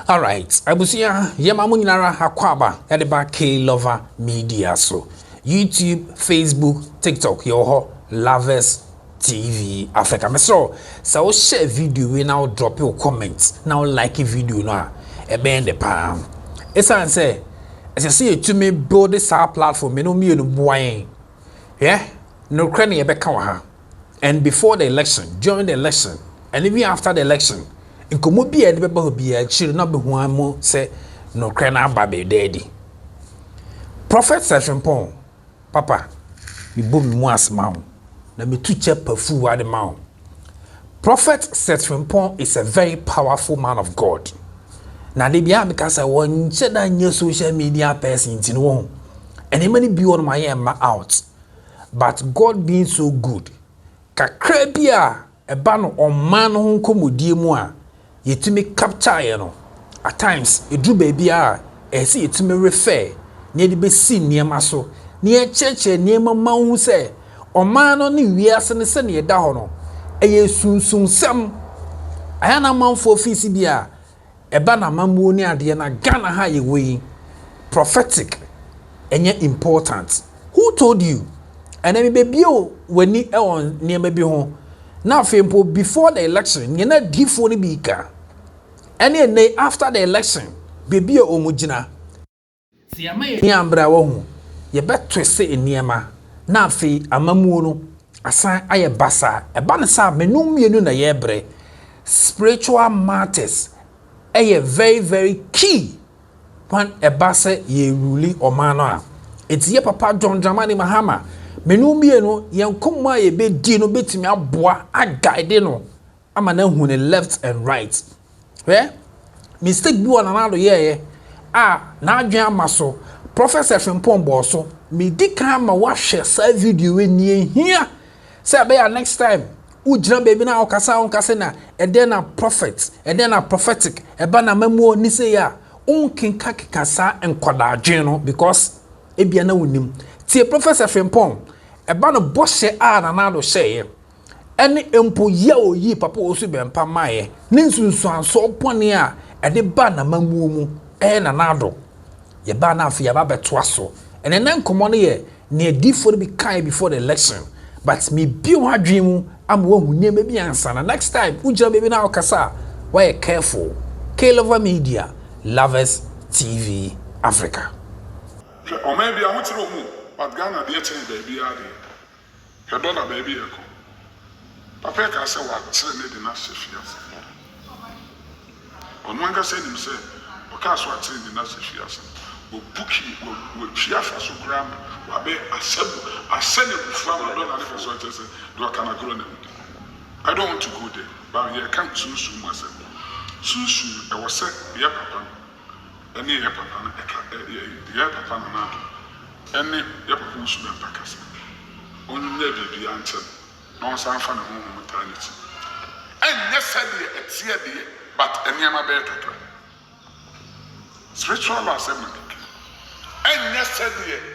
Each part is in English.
All right, abusia yema munyinara hakwaba yadeba K Lover Media so YouTube, Facebook, TikTok yoho Lovers TV Africa. So share video we now drop your comments now like video no e bend the palm. Esan say as you see to me build this platform me no me no boy. Yeah? No cranny ebeka wa ha. And before the election, during the election, and even after the election, in Komobi and the Beba be a should not be one more say no crana baby daddy. Prophet Session Pong, Papa, you boom once mount. Let me two chep fu at the mount. Prophet Session Pong is a very powerful man of God. Now they be because I want to new social media person in one. And he many be on my out. But God being so good. Kakra bia eba no oman ho nkomodie mu a yetumi capture ye no at times edru baby a ese yetumi refer na de be si niema so na ye cheche niema ma hu se oman no ne wiase ne se ne da ho no eye sunsunsam aya na manfo ofisi bia eba na mamuo ni ade na Ghana ha ye we prophetic enye important. Who told you? And then baby when ni on near maybe home. Now before the election, you know different bika. And then after the election, baby omujina. See a man ni ambra wo. You bet to say in niema. Na fe amamu no asan aye basa. E ba sa menum mienu na yebre. Spiritual matters are very very key. When a basa ye ruli omano. It's ye papa John Dramani Mahama. Menumie no yenkoma ye be di no betimi aboa a guide no ama na hu ne left and right. Mistake bi wona na do ye na adwen amaso Professor Frimpombo so me di kan ma wa hwe sa video we nie hia say be ya next time ujira baby na okasa na and then a prophet and then a prophetic e ba na mamu ni say ya unkinka kikasa enkwada adwen no because ebia na wonim tie Professor Frimpom eba no boshe na na do sheye ene empo ye oyi papa Owusu Bempah maye ne nsunsu anso pone a ede ba na mamuo mu na na do ye ba na afia ba beto aso ene nan komo no ye ne adifo be kai before the election but me bi ho adwen mu am wo hu ne bi ansa na next time ujira baby na okasa why careful. K Lover Media, Lovers TV Africa. Or maybe I want to know but Ghana be a baby are there. Your dollar baby echo. Papa can say what selling the national fears. On one can say himself, or cast what selling the national fears. Will bookie will share for so gram, will be a send it from a dollar for so to say, do I can grow them. I don't want to go there, but I can't soon myself. Soon, I was said, yeah, papa. Any yeah, papa, yeah, papa, any yeah, papa, Owusu Bempah. Only baby answer. No sound from home maternity. And yes, it's here, but any of my better. Spiritual assembly. And yes,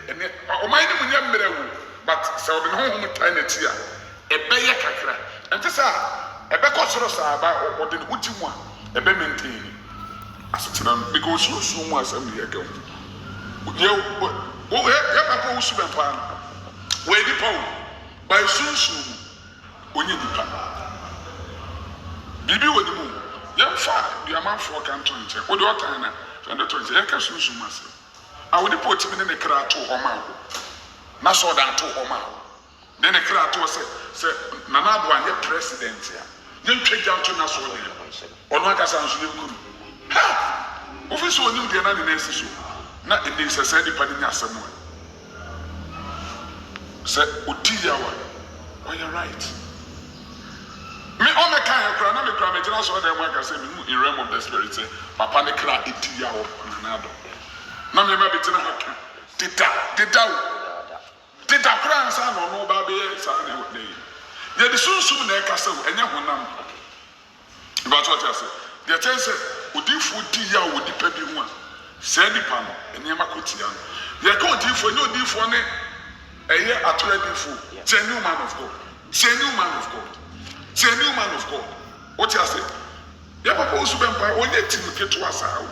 and my name but so the home maternity. A bear kakra. And this are a becosros about or the wooden one, a be maintain. As it's because you soon was assembly ago. You, Owusu Bempah. Where the power by soon when you depend. Bibi with the moon. Young fat, the amount for canton, what do I and the 20 acres soon myself. I would put him in the crowd to Homa. Not so down to Homa. Then a crowd to say, Nanado and your president here. You take down to Nassau. Or not as I was good. Ha! Official knew the another necessary. Not in this, I said, depending on someone. Say, Utiyawa, oh, you're right. Me, all my kind of crown, I'm a crown, I just saw them work. I say, in realm of the spirit, say, Papa, the crown, Itiyawa, Nanado. Now, me, maybe it's not did that crown, son, or no, baby, son, yet the soon, they castle, and you will know. But what I say, the chance, would you food Tia would depend on one? Sandy Pan, and Yamakotian. You're going to for no different. A year at ready for genuine man of God. Genuine man of God. Genuine man of God. What you say? Ya papa Owusu Bempah onye tim keto asawo.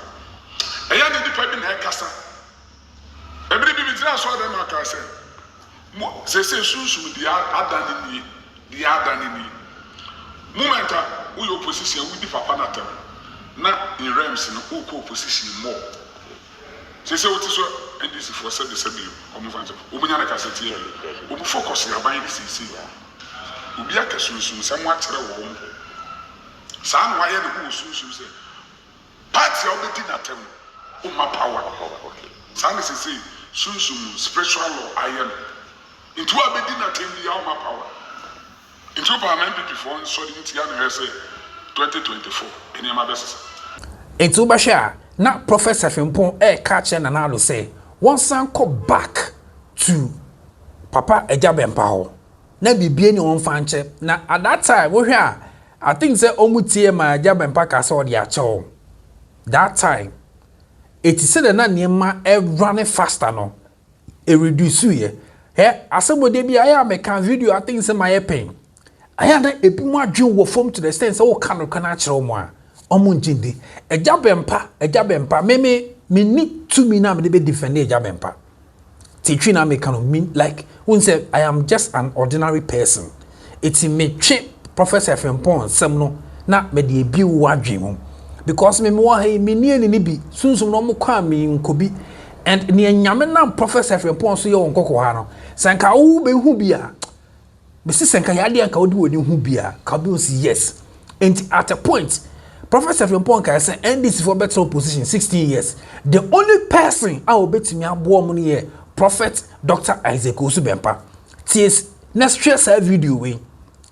Eya ne nipa bi na ekasa. Ebiri bi bitira so adam aka se. Mo se sunsun di adani ni, di adani ni. Momenta we opposition we di papa na tem. Na in realms no ko opposition more. Se what is and this for said the same omufanse. Omunya na kaseti e. Omu focus ya ban this is. Obi aka sunsun sam wa kire wo. Saa na waye ne ko sunsun se. Party obedi na tem. Uma power. Okay. Saa na say sunsun spiritual law ayen. Into obedi na tem ya uma power. Into parliament before so the ntia na say 2024 eni ma best. Into basha na Professor Fimpon catch na na say one san go back to Papa Eja Bempah ho. Na bibie ni on fanche na at that time wo hwe I think say omutie ma Eja Bempah ka say o de acho. That time it said na niema running faster no e reduce ye. He asebode bi aya make video I think say my pain. Aya na ebi mu adwen wo form to the extent say wo ka no kana kire mo a omo njindi Eja Bempah me ni to me na me be defend Eja Bempah. Teaching na me can mean like when say I am just an ordinary person. It's me Professor Fimpon sem no na me de bi wo adwen ho because me wo ha me ni bi sunsun no mo kwa me nkobi and ne nyame na Professor Fimpon so ye won kokko ha no sanka wo be hu bia me si sanka ya de anka wo de woni hu bia ka be yes and at a point Professor Fimpon can say NDC for better opposition 16 years the only person I will bet me abo mo ne Prophet Dr. Isaac Owusu Bempah ties next share say video we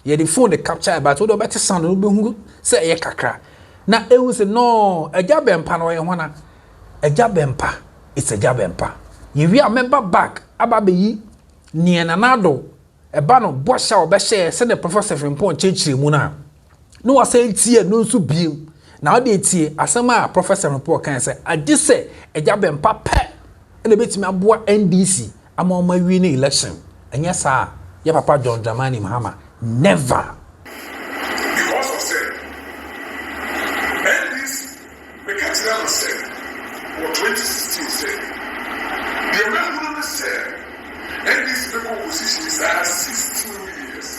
ye the phone the capture about what better sound no be hu say ye kakra na ewu say no Eja Bempah no ye hona Eja Bempah it's Eja Bempah ye we member back aba be yi nie nanado eba no bo sha obe share say the Professor Fimpon chechire mu na no wa say tie no nso biem na o de tie asema Professor Fimpon kan say ade say Eja Bempah pe ene betimi aboa NDC ama o ma wi ni election enya sa ya papa John Dramani Mahama never because of say NDC we can't tell say what 2016 said the remember say NDC the opposition is 16 years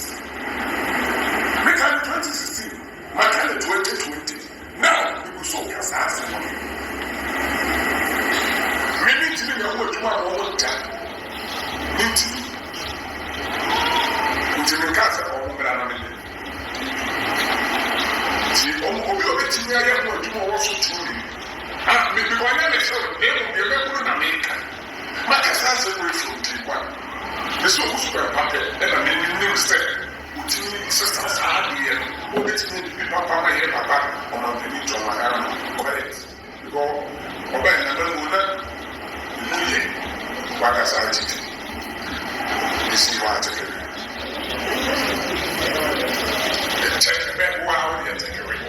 we can 2016 we can 2020 now we will so cast maybe to be able to one time meeting in casa or grana see obi ti ya ya ko ju mo so turi ah me ko na me so e mo be me ko na me ka ma ka sa se ko so turi kwa me so ko super papa e na me ni se uti ni sister sa di e obi ti ni bi papa ma ye papa o na me ni to ma ara correct because oba na me mo na ni ye wa ka sa ti ni si wa ta ke take back wow you take away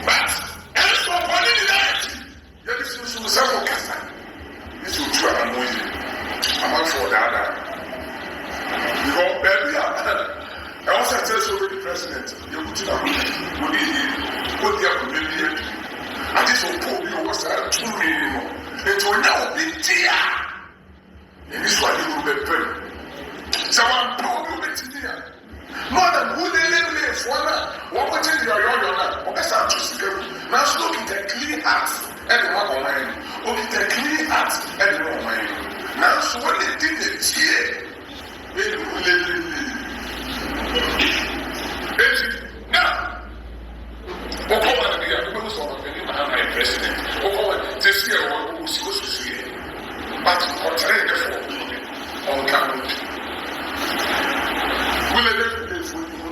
but and so what is that you listen to some kasa this will try and know you I'm for that you go baby I also tell you the president you put it on what the community and this will put you was 2 million it will now be dear and this one you will be paid so I'm proud of it here more than who they live for what was in your or best out to see now look at the clean heart and one of mine look at the clean heart and one of mine now so when they did the tear they now what over the year because of the president over this year what was supposed to see but contrary therefore on camera will it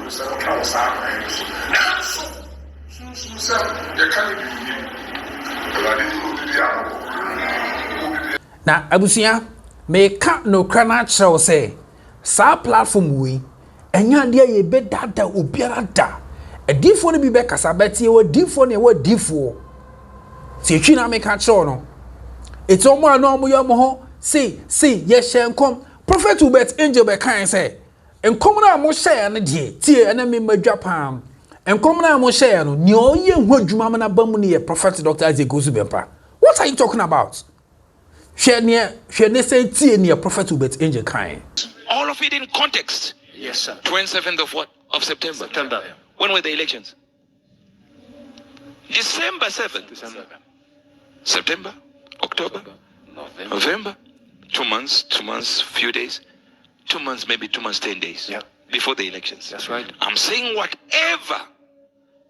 so how sad now so you can't be na abusia me ka no krana chiro say sa platform we enya de ye be dada obiara da edifo no bi be kasa betie we difo ne we difo ti twi na me ka chiro no eto mo ana mo yo mo ho say ye hyenkom prophet ubet angel be kan say enkom na mo share ne de tie na me madwa pam And come na mo share no, ni oye ho dwuma na ba mu ne Prophet Dr. Owusu Bempah. What are you talking about? Share ne say tie ne Prophet Ubet Angel kind. All of it in context. Yes, sir. 27th of what? Of September. When were the elections? December 7th. September, October, November. 2 months, few days. 2 months, maybe 2 months, 10 days. Yeah. Before the elections. That's right. I'm saying whatever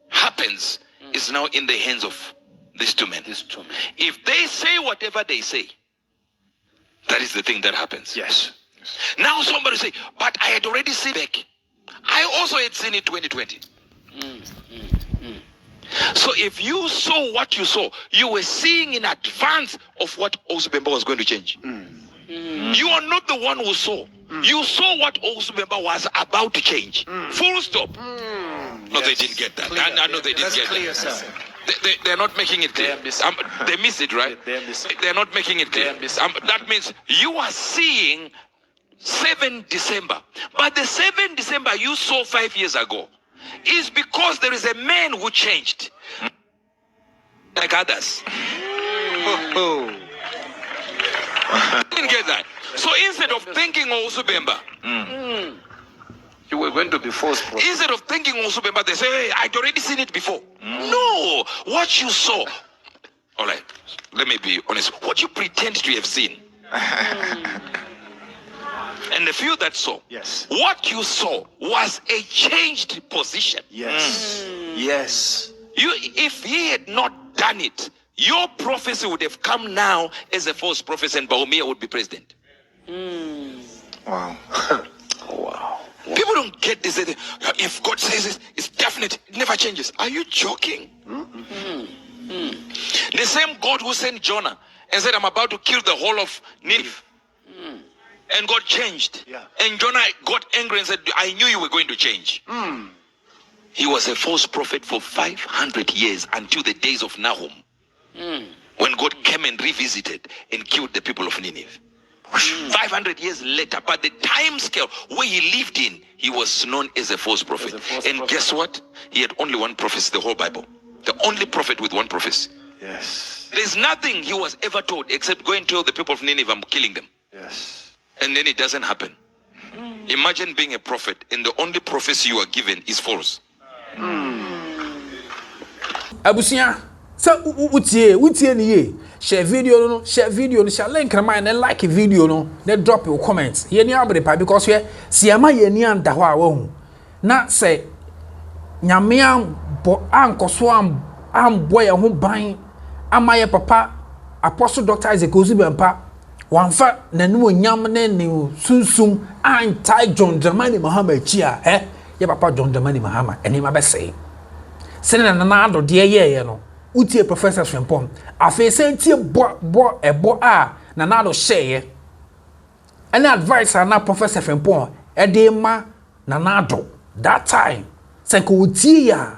happens is now in the hands of these two men. If they say whatever they say, that is the thing that happens. Yes. Now somebody say, but I had already seen back. I also had seen it 2020. So if you saw what you saw, you were seeing in advance of what Owusu Bempah was going to change. You are not the one who saw. You saw what Owusu Bempah was about to change. Full stop. No, they didn't get that. No, they didn't get clear, that. sir. They're not making it clear. They miss it, right? They're not making it clear. That means you are seeing 7 December. But the 7 December you saw 5 years ago is because there is a man who changed. Like others. Didn't get that. So instead of thinking Owusu Bempah, You were going to be forced. instead of thinking Owusu Bempah, they say, hey, I'd already seen it before. No, what you saw. All right, let me be honest. What you pretend to have seen. And the few that saw, Yes. what you saw was a changed position. Yes. Yes. If he had not done it, your prophecy would have come now as a false prophet and Bawumia would be president. Wow. Wow. People don't get this. If God says it, it's definite. It never changes. Are you joking? The same God who sent Jonah and said, I'm about to kill the whole of Nineveh. And God changed. Yeah. And Jonah got angry and said, I knew you were going to change. He was a false prophet for 500 years until the days of Nahum. When God came and revisited and killed the people of Nineveh. 500 years later, but the time scale where he lived in, he was known as a false prophet. Guess what? He had only one prophecy, the whole Bible. The only prophet with one prophecy. Yes. There's nothing he was ever told except go and tell the people of Nineveh, I'm killing them. Yes. And then it doesn't happen. Imagine being a prophet and the only prophecy you are given is false. Abusia, so utie ni ye. Share video no, share link na mine and like video no, then drop your comments. Ye ni abere pa because we siama ye ni anda ho a wo. Na say nyame ambo ankoso ambo ye ho ban amaye papa Apostle Dr. Owusu Bempah wanfa nanu nyam ne ne sunsum anti John Dramani Mahama chia ye papa John Dramani Mahama eni ma be say sene na ado de ye no utie Professor Frimpong afi sentie bo a na ado share any advice na Professor Frimpong e de ma na ado that time se ko utie ya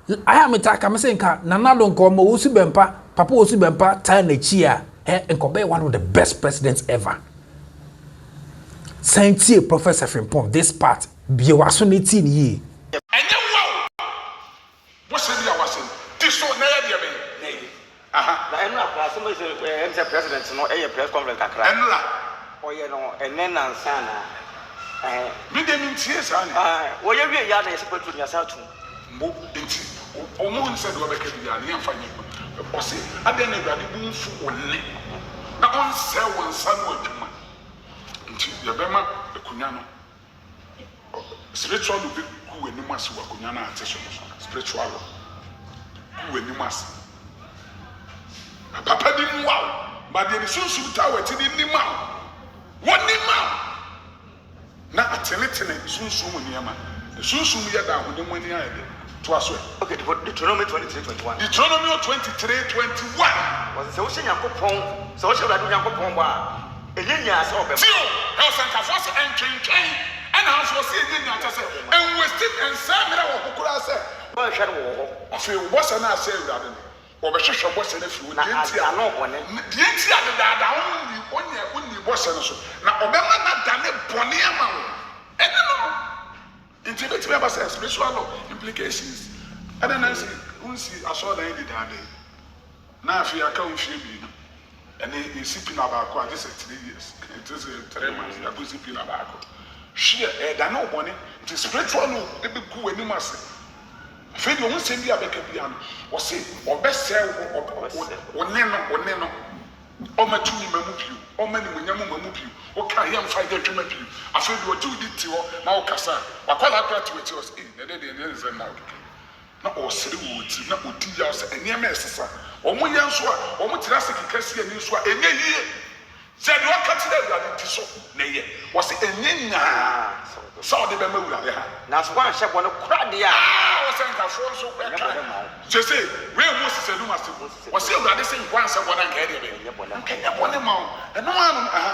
aya metaka me senka na ado nko mo Owusu Bempah papa Owusu Bempah time na chia Nkobe one of the best presidents ever. Sentie Professor Frimpong this part be waso ne ti ni. And then wow. What's the deal? What's it? This so na ya be. Na enu akwa somebody say MC president no e press conference kakra. Enla. Oye no enen nansa na Me dem ntie sa ni. Oye wie ya na yesi petu nya sa tu. Mbo nti. Omo nse do be ka bia na yamfa nyi. Osi ade na Awurade bu mfu wonne. Na on se won san wadwuma. Nti ya be ma akunya no. Spiritual be ku eni mase wa akunya na ate so. Spiritual. Ku eni mase. Papa di nwa. But the sunsun tawe ti di nima. Woni ma. Na ateletene sunsun mo niama. The sunsun ya da ho dem ani ayede. To aso. Okay, Deuteronomy 23:21. Deuteronomy 23:21. Was say wo hye Nyankopon, say wo hye Awurade Nyankopon ba. Enye nya asa obem. Tio, he was ka force entwentwen. And also say enye nya say and wasted and samira wo kokura say. Ba hwe no wo. Afi wo boss na say Awurade no. Wo be hwehwe boss na fi wo Na ano bone. Die ti adada onye boss no so. Na obema na dane bone ama wo. Ene no. Intimate member says spiritual implications. And then I say, I saw the end of that day. Now, if you are coming to me, and then you see Pinabako, I just said 3 years. It is 3 months, I go see Pinabako. She, I know money, it is spiritual, they be cool and you must say. Fred, you won't send me a back piano, or say, or best sell, or Neno. O ma tumi mamupi o ma ni munyamu mamupi o ka yam fa de twema pi afi do tu di ti ho na o kasa akwala akra ti weti o se na de ze na o na o sere wo ti na o di ya o se enia ma esesa o mu nya nso a o mu tira se kikasi ani nso a enye yie se de o ka ti da ya di so na ye o se enye nya so de be ma wura de ha na so wan hye bone kura de a o se nka fo so pe ka je se we mu se lu ma se o se wura de se nkwan se bone nka de be kenya bone ma o no anu aha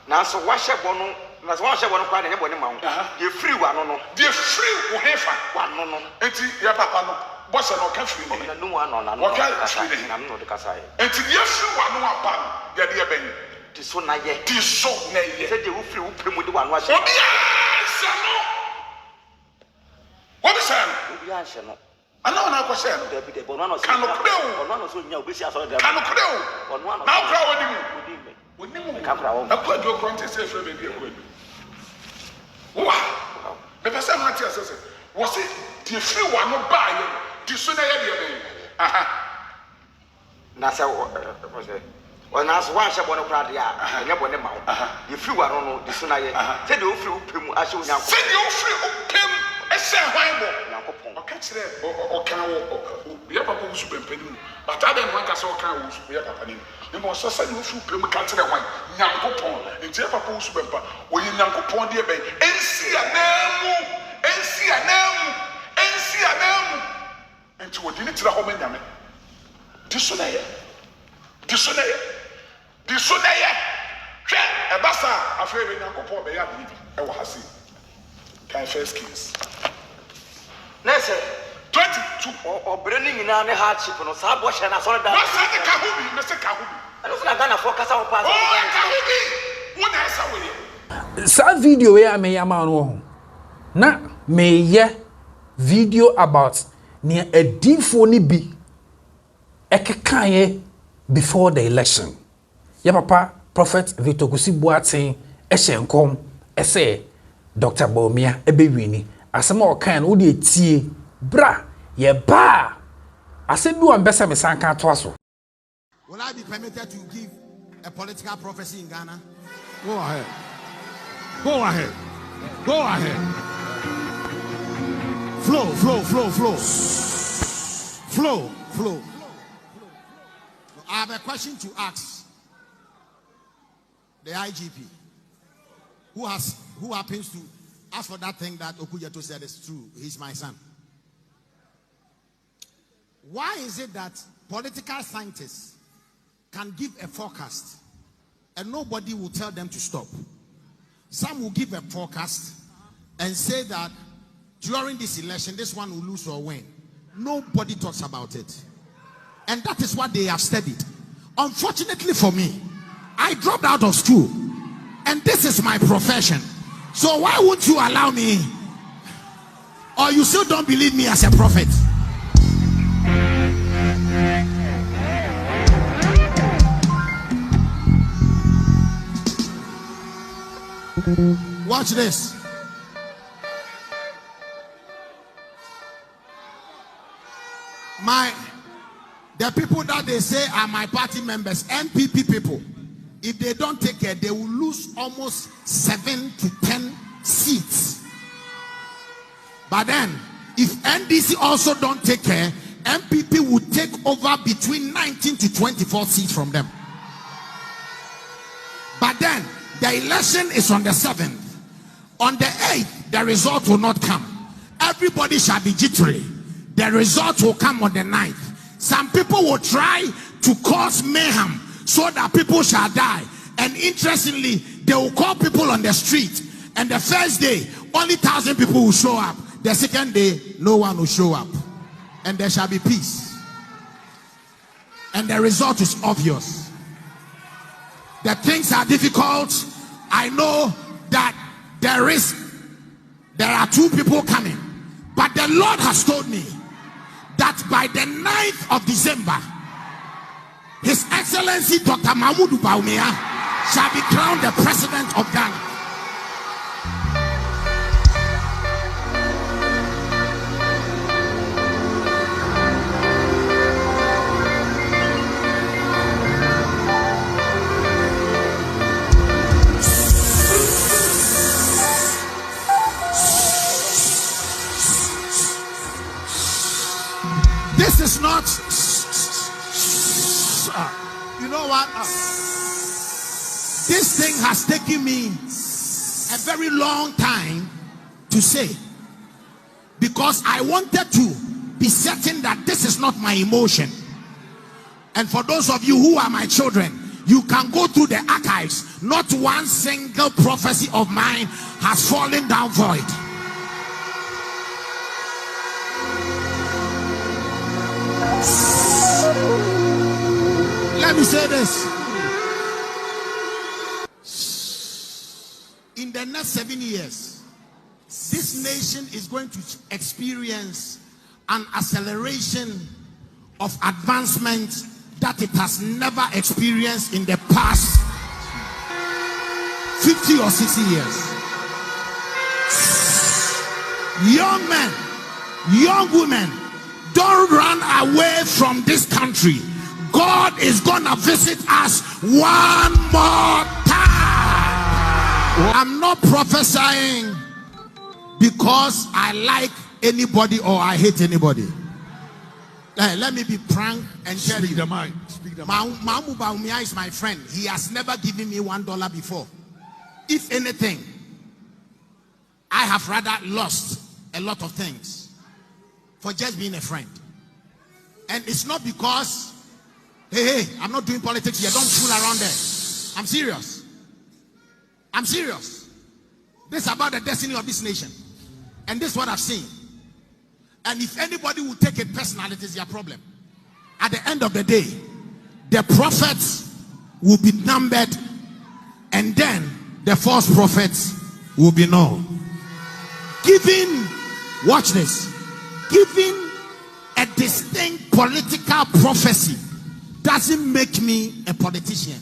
na so wa hye bone na so wan hye bone kura de ne bone ma o de free wa no no de free wo hefa wa no no enti ya papa no boss no ka free na no wa no na no na no de kasa enti de free wa no apa no de ben ti so na ye se de wo free wo pemu de wa no ahye obi a se no obi se obi a hye no ana ona ko se no de bono no kan no kreu ono no so nya obi si aso de kan no kreu ono no na kra wodi mu ka kra wo akwa do kronte se free be akwa wa me pesa ma ti asese wo se de free wa no ba ye di so na ye de ben aha na se wo se ona so wan hye bone kura de a nya bone ma wo ye free wa no no di so na ye se de wo free wo pemu ahye onya se de wo free wo pem e se hwan bo yakopon o ka kire o kan wo ya papa Owusu Bempah ni but ada no ka se o kan Owusu ya papa ni ne mo so se de wo free pem ka kire hwan yakopon nti ya papa Owusu Bempah o ye yakopon de ben ensi anamu nti wo di ni tira ho ma nyame di so na ye hwe e basa afa we yakopon be ya bibi e wo hase kan first kings nese 22 obre ni nyina ne hardship no sa bo hye na so da basa de ka hu bi me se ka hu bi ano na Ghana for kasa wo pass ka hu bi wo na esa we sa video we am ya ma no na me ye video about near a defo ni bi ekekaye before the election ya papa prophet Victor Kusibuaten ehyenkom ese Dr. Baumia ebewini asema okan wo de tie bra ye ba asebi wan besa me sanka to aso. Will I be permitted to give a political prophecy in Ghana? Go ahead. Go ahead. Go ahead. Flow, flow, flow, flow. Flow, flow. I have a question to ask the IGP. Who happens to ask for that thing that Okujeto said is true. He's my son. Why is it that political scientists can give a forecast and nobody will tell them to stop? Some will give a forecast and say that during this election, this one will lose or win. Nobody talks about it. And that is what they have studied. Unfortunately for me, I dropped out of school. And this is my profession. So why won't you allow me? Or you still don't believe me as a prophet? Watch this. The people that they say are my party members, NPP people, if they don't take care, they will lose almost 7 to 10 seats. But then, if NDC also don't take care, MPP will take over between 19 to 24 seats from them. But then, the election is on the 7th. On the 8th, the result will not come. Everybody shall be jittery. The result will come on the 9th. Some people will try to cause mayhem so that people shall die. And interestingly, they will call people on the street. And the first day, only 1,000 people will show up. The second day, no one will show up. And there shall be peace. And the result is obvious. The things are difficult. I know that there is there are 2 people coming. But the Lord has told me that by the 9th of December, His Excellency Dr. Mahmoud Bawumia shall be crowned the President of Ghana. This is not, you know what? This thing has taken me a very long time to say, because I wanted to be certain that this is not my emotion. And for those of you who are my children, you can go through the archives. Not one single prophecy of mine has fallen down void. Let me say this. In the next 7 years, this nation is going to experience an acceleration of advancement that it has never experienced in the past 50 or 60 years. Young men, young women, don't run away from this country. God is gonna visit us one more time. I'm not prophesying because I like anybody or I hate anybody. Let me be frank and tell you. Mahmoud Bawumia is my friend. He has never given me $1 before. If anything, I have rather lost a lot of things for just being a friend. And it's not because, hey, I'm not doing politics here. Don't fool around there. I'm serious. I'm serious. This is about the destiny of this nation. And this is what I've seen. And if anybody will take it personally, it is their problem. At the end of the day, the prophets will be numbered, and then the false prophets will be known. Watch this, giving a distinct political prophecy doesn't make me a politician.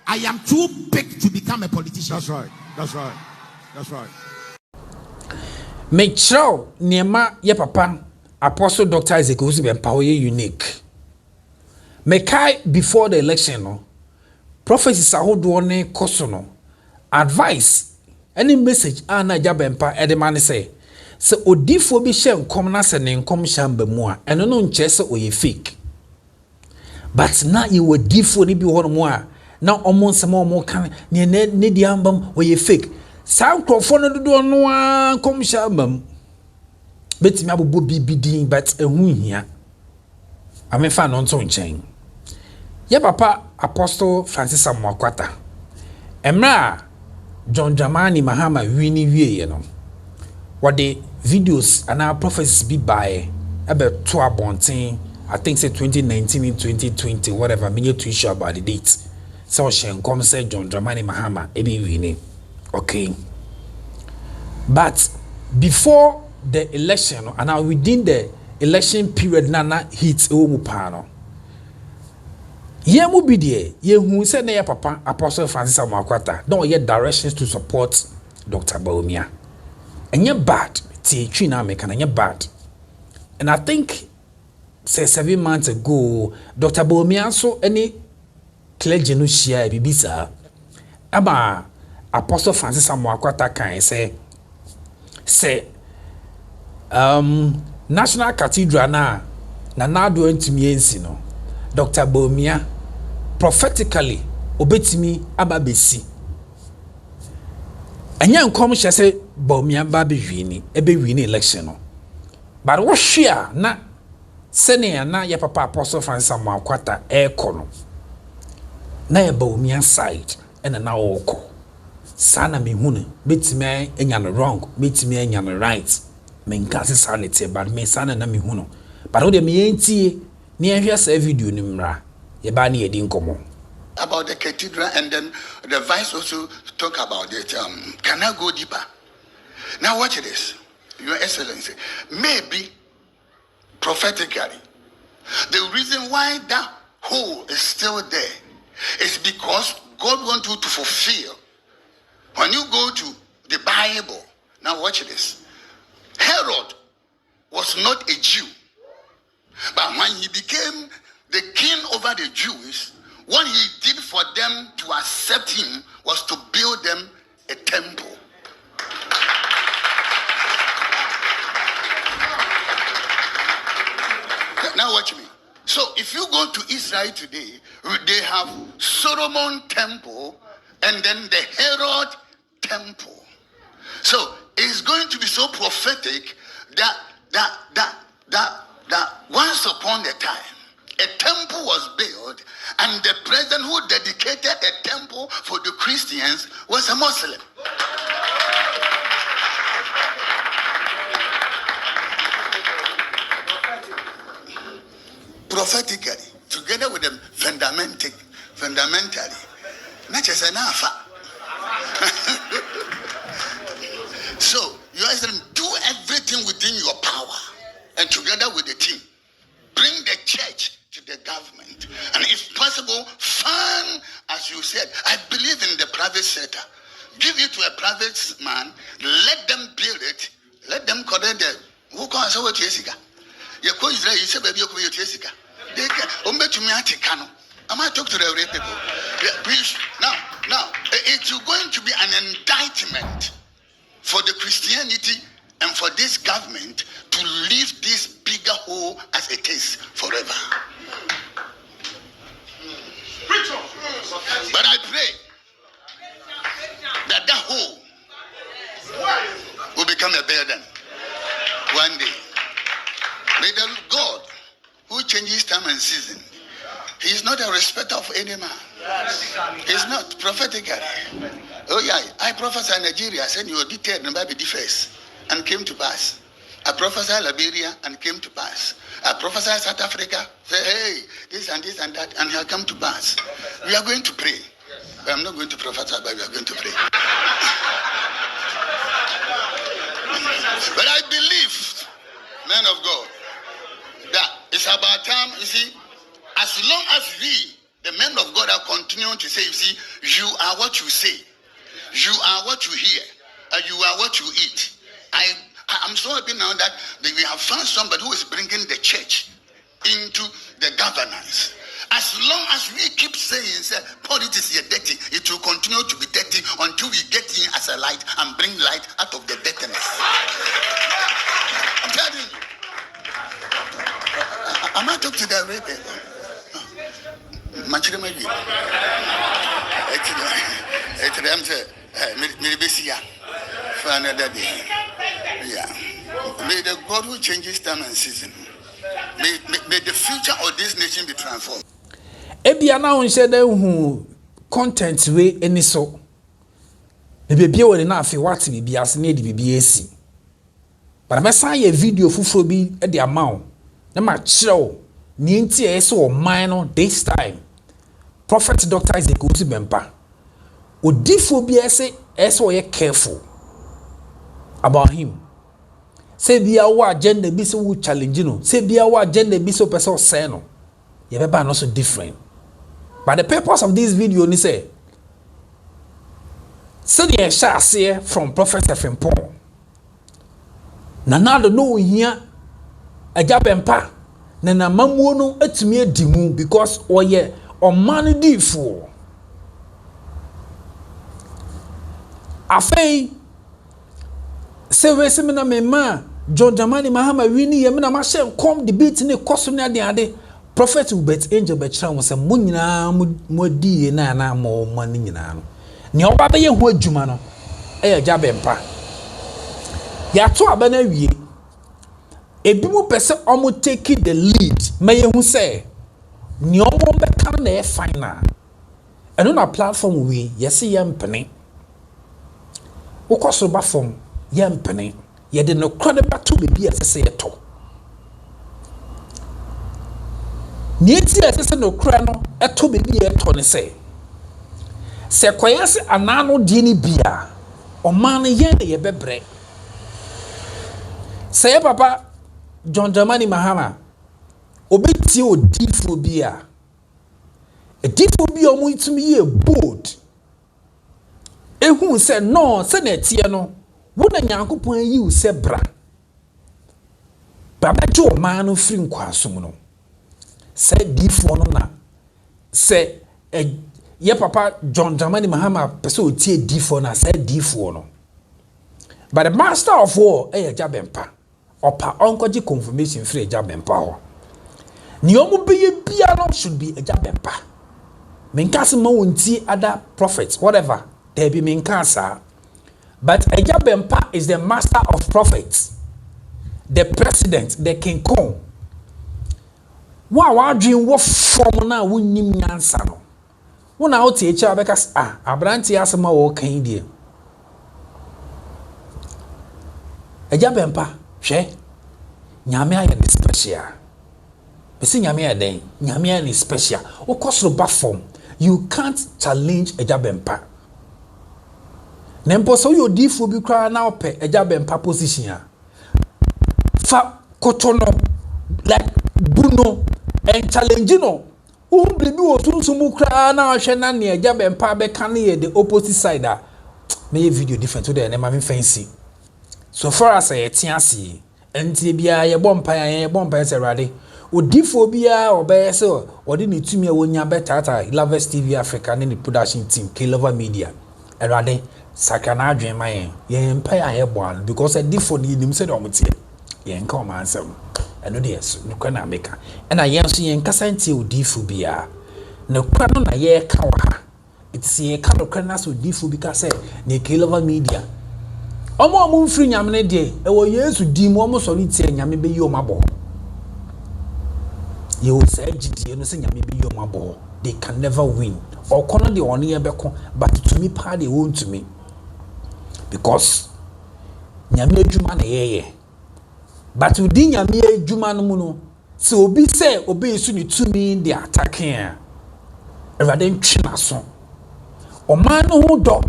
I am too big to become a politician. That's right. That's right. That's right. Make sure Nema ye papa Apostle Dr. Isaac Owusu Bempah unique. Mekai before the election no prophecies ahodo ne koso no advice any message ana ja Bempah edemane say se odifo bi hye nkom na se ne nkom hyamba mu a eno no nche se oye fake. But na ye odifo ni bi ho no a na omo nsema omo kan ne di ambam oye fake. Sa nkrofo no dodo no a nkom hyamba mu betimi abobo bibidin but ehu hia amefa no nto nchen. Ye papa Apostle Francis Amwakwata emra John Dramani Mahama wini wiye no wade videos ana prophecies be by about to abontin I think say 2019 and 2020 whatever me to issue about the date so shen come say John Dramani Mahama ebi wini. Okay, but before the election and within the election period nana hits omu pano ye mu bi de ye hu se na ye papa Apostle Francis Amwakwata don ye directions to support Dr. Bawumia enye bad ti twi na make na enye bad. And I think say 7 months ago Dr. Bawumia so any clergy no share bibisa aba Apostle Francis Amwakwata kan say National Cathedral na do ntimi ensi no Dr. Bawumia prophetically obetimi ababesi anya nkom hye se Bawumia ba be hwini ebe hwini election no but wo hwea na sene na ye papa Apostle Francis Amwakwata no na ye Bawumia side ena na woko sana me hunu betimi enya no wrong betimi enya no right menka se sanity but me sana na me hunu but wo de me entie ni ehwe sa video ni mra ye ba na ye di nkomo about the cathedral, and then the vice also talk about it. Can I go deeper? Now watch this. Your Excellency, maybe prophetically, the reason why that hole is still there is because God wants you to fulfill. When you go to the Bible, now watch this. Herod was not a Jew, but when he became the king over the Jews, what he did for them to accept him was to build them a temple. Now watch me. So if you go to Israel today, they have Solomon temple and then the Herod temple. So it's going to be so prophetic that once upon a time, a temple was built, and the president who dedicated a temple for the Christians was a Muslim. Prophetically, together with them fundamentally, not just an alpha. So you guys do everything within your power, and together with the team, bring the church to the government, and if possible, fund, as you said. I believe in the private sector. Give it to a private man. Let them build it. Let them correct the who can say what Jessica. You call Israel. You say baby, you call Jessica. They can. To me, I might talk to the real people. Please, now, it's going to be an indictment for the Christianity and for this government to leave this bigger hole as it is forever. But I pray that hole will become a burden one day. May the God who changes time and season, he is not a respecter of any man. He's not prophetically. Oh yeah, I prophesied Nigeria, said you were detailed and Bible first, and came to pass. I prophesied Liberia and came to pass. I prophesied South Africa, say hey, this and that, and it come to pass. We are going to pray. But I'm not going to prophesy, but we are going to pray. But I believe, man of God, that it's about time, you see, as long as we, the men of God, are continuing to say, you see, you are what you say, you are what you hear, and you are what you eat. I'm so happy now that we have found somebody who is bringing the church into the governance. As long as we keep saying, politics is dirty, it will continue to be dirty until we get in as a light and bring light out of the dirtiness. I'm telling you. I might talk to the rapper. For another day. Yeah. May the God who changes time and season, may the future of this nation be transformed. Ebia na on share who content we any so. The baby we na afi what bibi ase na di bibi esi. But I say a video fufuro bi e de ama na ma kire ni nti e so o man no this time. Prophet Dr. Isaac Owusu Bempah. Odifo bi ese o ye careful about him. Say bia wa agenda bi so challenge no. Say bia wa agenda bi so person say no. Ye be ba no so different. But the purpose of this video ni say the share from Prophet Bempah. Na na do no hia aja Bempah na na mamuo no atumi adimu because oye omani difo. Afei se we se me na me ma John Jamani Mahama wini ye me na ma share come the beat ne koso ne ade Prophet Ubet Angel be kira won se mo nyina mo die na mo mani nyina no ne oba be ye ho adwuma no e ya ja Bempah ya to aba na wie ebi mu pese omo take the lead me ye hu se ne omo be kan na e final eno na platform we yes ye mpene ukoso ba form ye mpene ye de no krone bato bebi asese ye to ni ti asese no kra no eto bebi ye to ne se kwayase anano die ni bia o man ye ne ye bebre say papa John Dramani Mahama obeti odiphobia a diphobia omo itumi ye bold ehun say no say na tie no wo na Nyankopon yi u say bra baba jo man no free nkwasom no say difo no na say ye papa John Dramani Mahama pese otie difo na say difo no but the master of war Eja Bempah opa onkoji confirmation free Eja Bempah ho ni omo beye bia no should be Eja Bempah menkase ma wonti other prophets whatever there be menkasa but Eja Bempah is the master of prophets, the president, the king kong wa dream wo form na wonnim nyansa no wona o tie cha bekas abranti asema wo kan die Eja Bempah hwe nyame aye ni special besi nyame aden nyame aye ni special wo kosro ba form you can't challenge Eja Bempah nempo so yo difo bi kra na ope Eja Bempah position a fa kotono like Bruno and challenge no umble bi wo sunsumu kra na hwe na ne Eja Bempah be kan ye the opposite side a me video different to the na ma fancy. So far as I tiasi, enti bia ye bompa se rade. Odifo bia obeye so odi ni tumi wonya betata Lovers TV Africa ne production team K-Lover Media. Erade sakana adwen mayen. Ye mpa ya ye boan because odifo ni nim se do omotie. Ye nka o mansem. Eno de yes, no kwa na meka. Ena ye nso ye nkasa ntie odifo bia. Ne kwa no na ye ka wa ha. Itsi ye ka no kwa na so odifo bi ka se ne K-Lover Media. Omo mfiri nyame ne de ewo Yesu di mu omo so ni tie nyame be yi o mabo ye o say gidie no se nyame be yi o mabo they can never win okono de one ye beko but to me pa they won't to me because nyame adwuma na ye but udi nyame adwuma no mu no se obi say obi su ni to me the attacking everade ntwe na so o man no ho do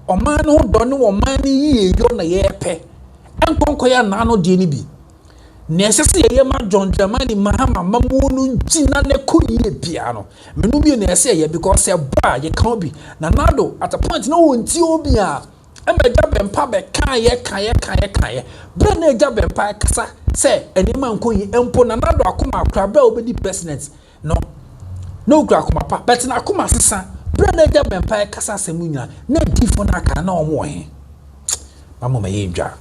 oman no do ne oman yi yo na ye pe enkonko ya na no de ni bi na esese ye ma John Dramani Mahama mamu no njina ne ko ye bia no menu bi na ese ye because e ba ye kan bi na nado at a point no wonti obi a e ma Eja Bempah be kan ye bre na Eja Bempah kasa se enima nko yi empo na nado akoma akra bra obedi president no kra akoma pa bet na akoma sesa bre na Eja Bempah kasa semu nya na difo na aka na omo he mama me ye ndwa